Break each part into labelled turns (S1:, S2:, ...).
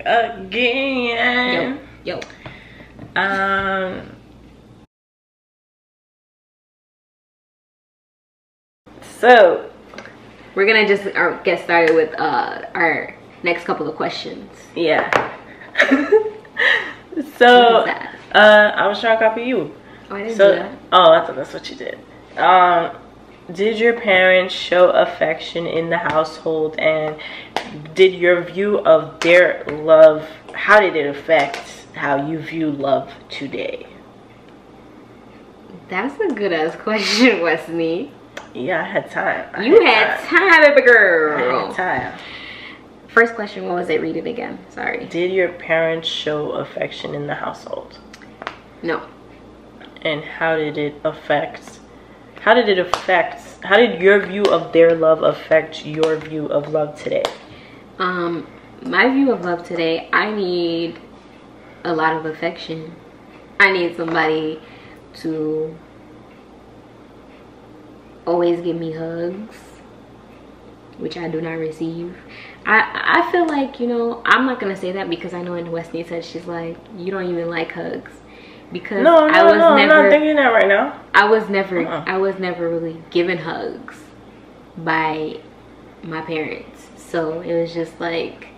S1: again.
S2: Yo.
S1: So
S2: we're gonna just get started with our next couple of questions.
S1: Yeah. So I was trying to copy you.
S2: Oh, I didn't do that.
S1: Oh, I thought that's what you did. Did your parents show affection in the household, and did your view of their love, how did it affect how you view love today?
S2: That's a good ass question, Wesley.
S1: Yeah, I had time.
S2: You had time, baby girl.
S1: I had time.
S2: First question, what was it? Read it again. Sorry.
S1: Did your parents show affection in the household?
S2: No.
S1: And how did your view of their love affect your view of love today?
S2: My view of love today, I need a lot of affection. I need somebody to always give me hugs, which I do not receive. I feel like, you know, I'm not gonna say that because I know in Wesley said she's like, you don't even like hugs. Because
S1: I'm not thinking that right now.
S2: I was never really given hugs by my parents. So it was just like,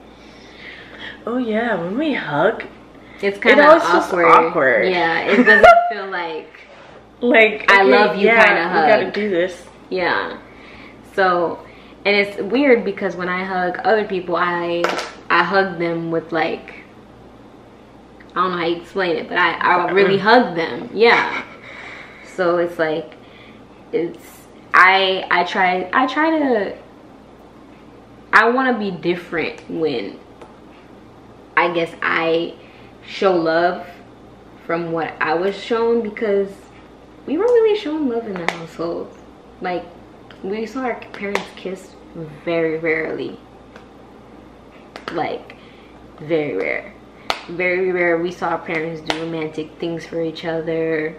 S1: oh yeah, when we hug,
S2: it's kind of awkward. Yeah, it doesn't feel like
S1: okay,
S2: I love you kind of hug.
S1: We gotta do this.
S2: Yeah. So, and it's weird because when I hug other people, I hug them with like, I don't know how you explain it, but I really hug them. Yeah. So it's like, I want to be different when I guess I show love from what I was shown, because we weren't really shown love in the household. Like, we saw our parents kiss very rarely. Like, very rare. Very rare we saw our parents do romantic things for each other.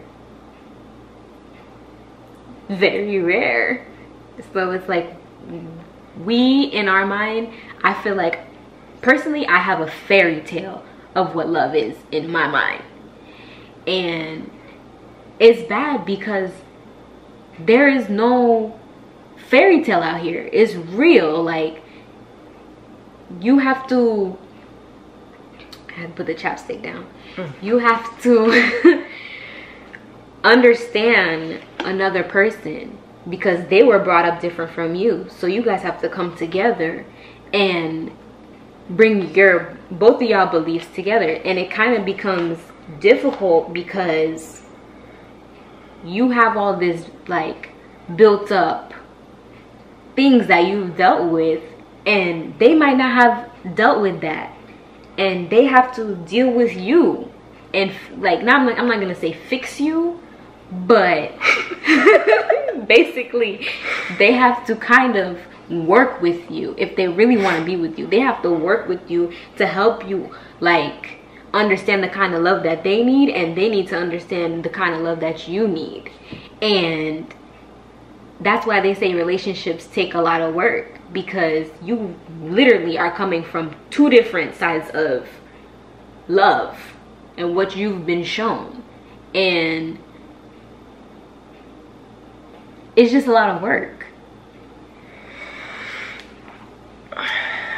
S2: Very rare. So it's like, we, in our mind, I feel like, personally, I have a fairy tale of what love is in my mind. And it's bad because there is no fairy tale out here. It's real. Like, you have to, I had to put the chapstick down. You have to understand another person because they were brought up different from you. So you guys have to come together and bring both of y'all beliefs together. And it kind of becomes difficult because you have all this like built up things that you've dealt with, and they might not have dealt with that, and they have to deal with you. And like, now I'm not gonna say fix you, but basically they have to kind of work with you. If they really want to be with you, they have to work with you to help you like understand the kind of love that they need, and they need to understand the kind of love that you need. And that's why they say relationships take a lot of work, because you literally are coming from two different sides of love and what you've been shown, and it's just a lot of work.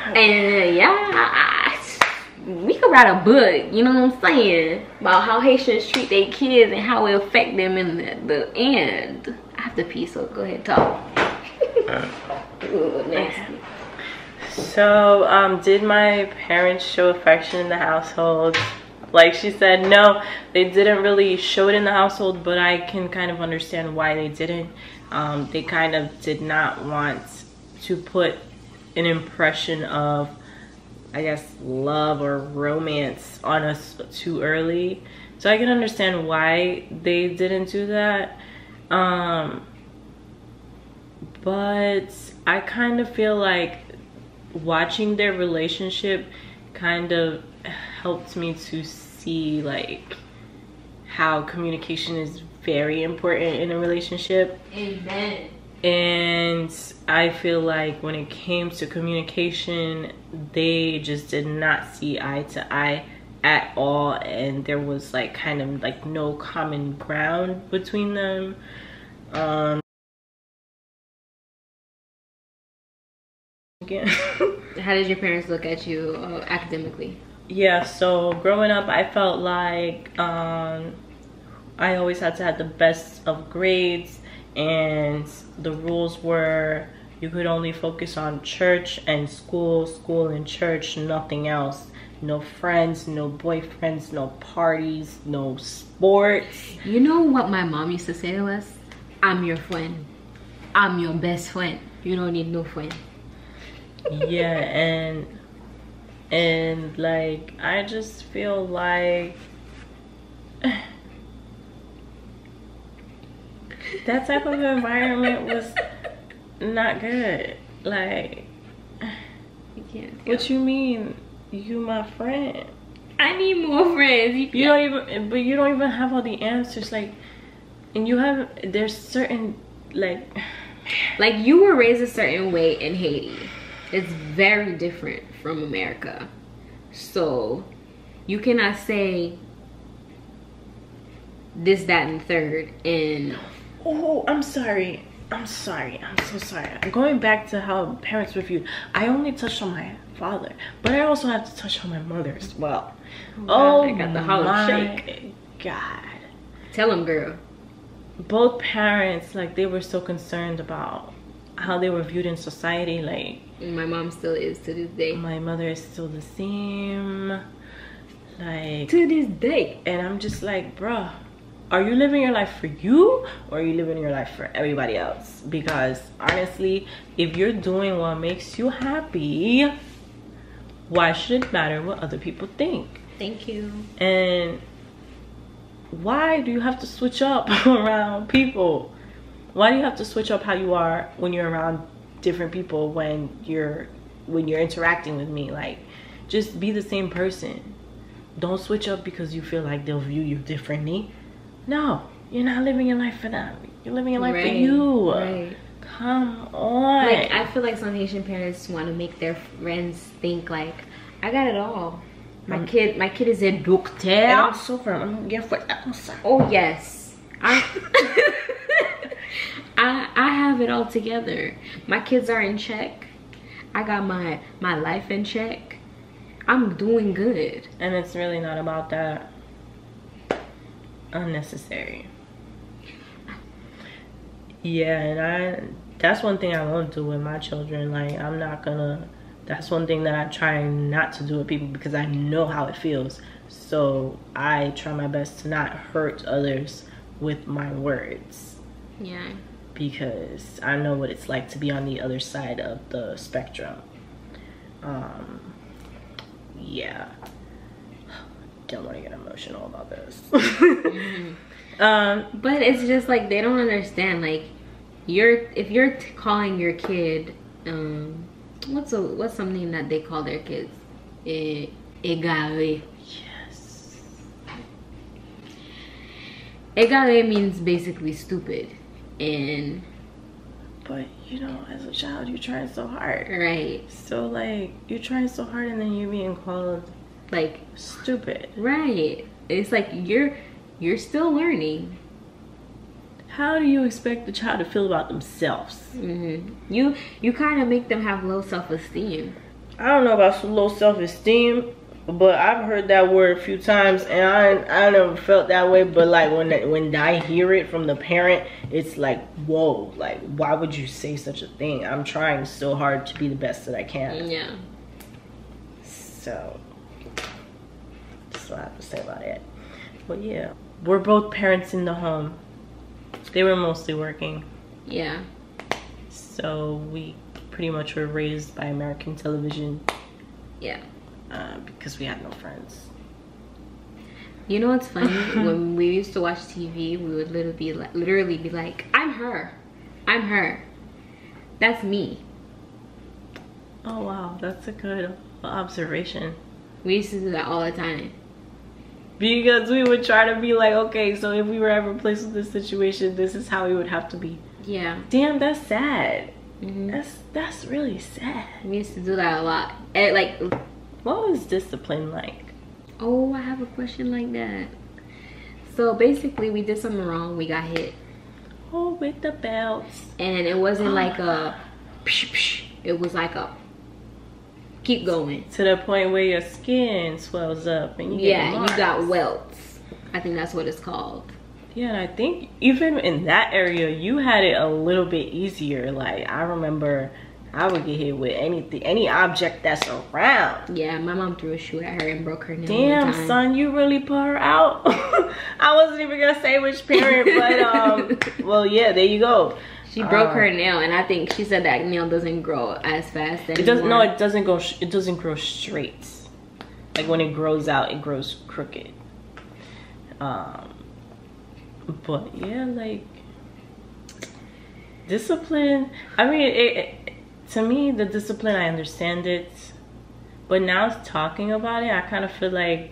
S2: And yeah, we could write a book, you know what I'm saying, about how Haitians treat their kids and how it affect them in the end. I have to pee, so go ahead, talk. Ooh, nasty.
S1: So, did my parents show affection in the household? Like she said, no, they didn't really show it in the household, but I can kind of understand why they didn't. They kind of did not want to put an impression of, I guess, love or romance on us too early. So I can understand why they didn't do that. But I kind of feel like watching their relationship kind of helped me to see like how communication is very important in a relationship.
S2: Amen.
S1: And I feel like when it came to communication, they just did not see eye to eye at all, and there was like kind of like no common ground between them. Again.
S2: How did your parents look at you academically?
S1: Yeah, so growing up, I felt like I always had to have the best of grades, and the rules were you could only focus on church and school, school and church, nothing else. No friends, no boyfriends, no parties, no sports.
S2: You know what my mom used to say to us? I'm your friend. I'm your best friend. You don't need no friend.
S1: Yeah, and like I just feel like that type of environment was not good. Like,
S2: You can't.
S1: what you mean? You my friend.
S2: I need more friends.
S1: You don't even have all the answers. Like, and you have, there's certain like
S2: you were raised a certain way in Haiti. It's very different from America. So you cannot say this, that, and third. And
S1: oh, I'm sorry. I'm sorry. I'm so sorry. Going back to how parents were viewed, I only touched on my father, but I also have to touch on my mother as well. Oh,
S2: I got the hollow shake.
S1: God.
S2: Tell them, girl.
S1: Both parents, like, they were so concerned about how they were viewed in society. Like,
S2: My mom still is to this day.
S1: my mother is still the same. Like,
S2: To this day.
S1: and I'm just like, bruh, are you living your life for you, or are you living your life for everybody else? Because honestly, if you're doing what makes you happy, why should it matter what other people think?
S2: Thank you.
S1: And why do you have to switch up around people? Why do you have to switch up how you are when you're around different people, when you're interacting with me? Like, just be the same person. Don't switch up because you feel like they'll view you differently. No, you're not living your life for them. You're living your life for you.
S2: Right.
S1: Come on.
S2: Like, I feel like some Haitian parents want to make their friends think like, I got it all. My kid is a doctor.
S1: And I'm so firm. I'm here for that. I'm sorry.
S2: Oh yes, I have it all together. My kids are in check. I got my life in check. I'm doing good.
S1: And it's really not about that. Unnecessary. Yeah, and that's one thing I won't do with my children. Like, I'm not gonna, that's one thing that I try not to do with people, because I know how it feels. So I try my best to not hurt others with my words.
S2: Yeah.
S1: Because I know what it's like to be on the other side of the spectrum. Yeah. Don't want to get emotional about this.
S2: But it's just like they don't understand. Like, if you're calling your kid, what's something that they call their kids? Egale.
S1: Yes.
S2: Egale means basically stupid, and
S1: but you know, as a child, you're trying so hard.
S2: right.
S1: So like, you're trying so hard, and then you're being called
S2: Like,
S1: stupid.
S2: right. It's like you're still learning.
S1: How do you expect the child to feel about themselves?
S2: You kind of make them have low self-esteem.
S1: I don't know about low self-esteem, but I've heard that word a few times, and I never felt that way. But like when I hear it from the parent, it's like, whoa, like, why would you say such a thing? I'm trying so hard to be the best that I can.
S2: Yeah.
S1: So that's what I have to say about it. But yeah, we're both parents in the home. They were mostly working.
S2: Yeah.
S1: So we pretty much were raised by American television.
S2: Yeah.
S1: Because we had no friends.
S2: You know what's funny? When we used to watch TV, we would literally be like, I'm her. I'm her. That's me.
S1: Oh wow, that's a good observation.
S2: We used to do that all the time.
S1: Because we would try to be like, okay, so if we were ever placed in this situation, this is how we would have to be.
S2: Yeah.
S1: Damn, that's sad.
S2: Mm-hmm.
S1: That's really sad.
S2: We used to do that a lot. And like,
S1: what was discipline like?
S2: Oh, I have a question like that. So basically, we did something wrong. We got hit.
S1: Oh, with the belts.
S2: And it wasn't like a psh, psh. It was like a keep going.
S1: To the point where your skin swells up and you get marks.
S2: You got welts. I think that's what it's called.
S1: Yeah, and I think even in that area, you had it a little bit easier. Like, I remember I would get hit with any object that's around.
S2: Yeah, my mom threw a shoe at her and broke her nail.
S1: Damn, son, you really put her out. I wasn't even gonna say which parent, but well, yeah, there you go.
S2: She broke her nail, and I think she said that nail doesn't grow as fast anymore.
S1: It doesn't. No, it doesn't go. It doesn't grow straight. Like when it grows out, it grows crooked. But yeah, like discipline. I mean, to me, the discipline, I understand it, but now talking about it, I kind of feel like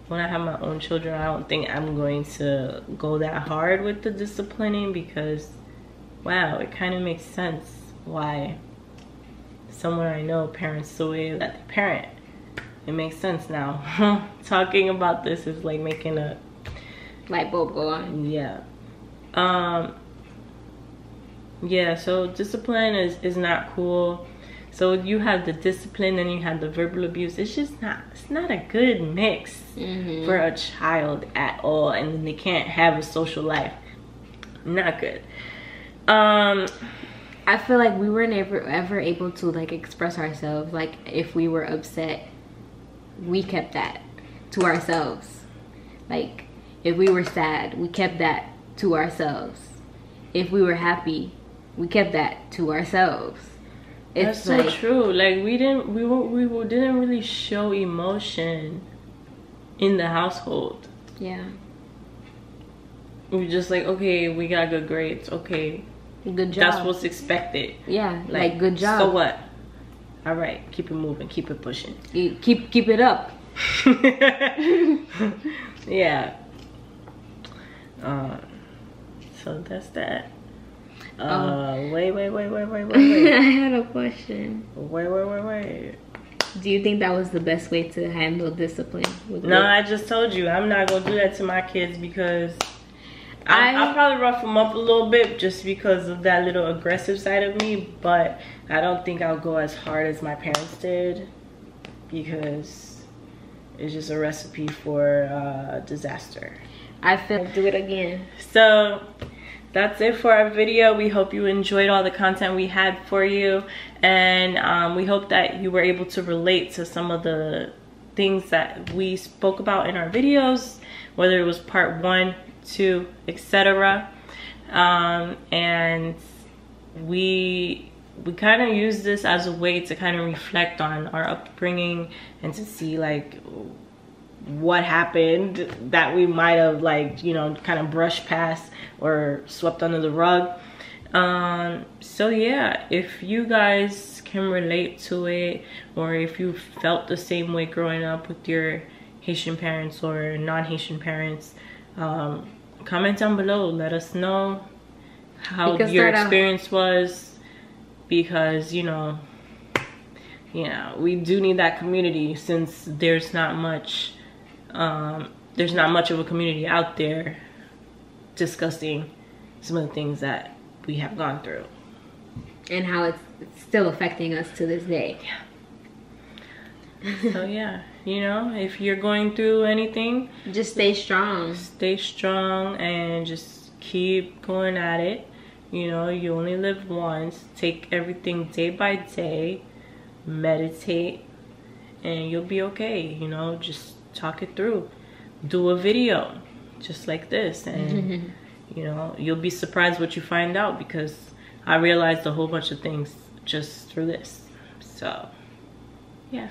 S1: when I have my own children, I don't think I'm going to go that hard with the disciplining, because wow, it kind of makes sense why someone I know parents the way that they parent. It makes sense now. Talking about this is like making a
S2: light bulb go on.
S1: Yeah. Yeah, so discipline is not cool. So you have the discipline and you have the verbal abuse. It's just not a good mix for a child at all, and then they can't have a social life. Not good.
S2: I feel like we weren't ever able to like express ourselves. Like if we were upset, we kept that to ourselves. Like if we were sad, we kept that to ourselves. If we were happy, we kept that to ourselves.
S1: That's so true. Like we didn't really show emotion in the household.
S2: Yeah.
S1: We were just like, okay, we got good grades. Okay,
S2: good job.
S1: That's what's expected.
S2: Yeah, like good job.
S1: So what? All right, keep it moving, keep it pushing.
S2: Keep it up.
S1: Yeah. So that's that. Wait.
S2: I had a question.
S1: Wait.
S2: Do you think that was the best way to handle discipline?
S1: No, I just told you I'm not gonna do that to my kids, because I'll probably rough them up a little bit just because of that little aggressive side of me, but I don't think I'll go as hard as my parents did, because it's just a recipe for disaster.
S2: I feel do it again.
S1: So that's it for our video. We hope you enjoyed all the content we had for you, and we hope that you were able to relate to some of the things that we spoke about in our videos, whether it was part 1, 2, etc. And we kind of use this as a way to kind of reflect on our upbringing and to see like what happened that we might have, like, you know, kind of brushed past or swept under the rug. So yeah, if you guys can relate to it, or if you felt the same way growing up with your Haitian parents or non-Haitian parents, comment down below. Let us know how your experience was, because you know we do need that community, since there's not much of a community out there discussing some of the things that we have gone through
S2: and how it's still affecting us to this day.
S1: So yeah, you know, if you're going through anything,
S2: just stay strong.
S1: Stay strong and just keep going at it. You know, you only live once. Take everything day by day, meditate, and you'll be okay. You know, just talk it through. Do a video just like this, and you know, you'll be surprised what you find out, because I realized a whole bunch of things just through this. So yeah,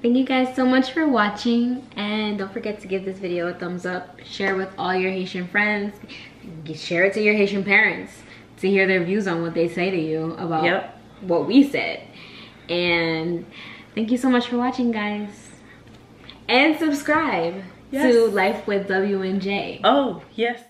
S2: thank you guys so much for watching, and don't forget to give this video a thumbs up. Share with all your Haitian friends. Share it to your Haitian parents to hear their views on what they say to you about what we said. And thank you so much for watching, guys. And subscribe to Life with W and J.
S1: Oh, yes.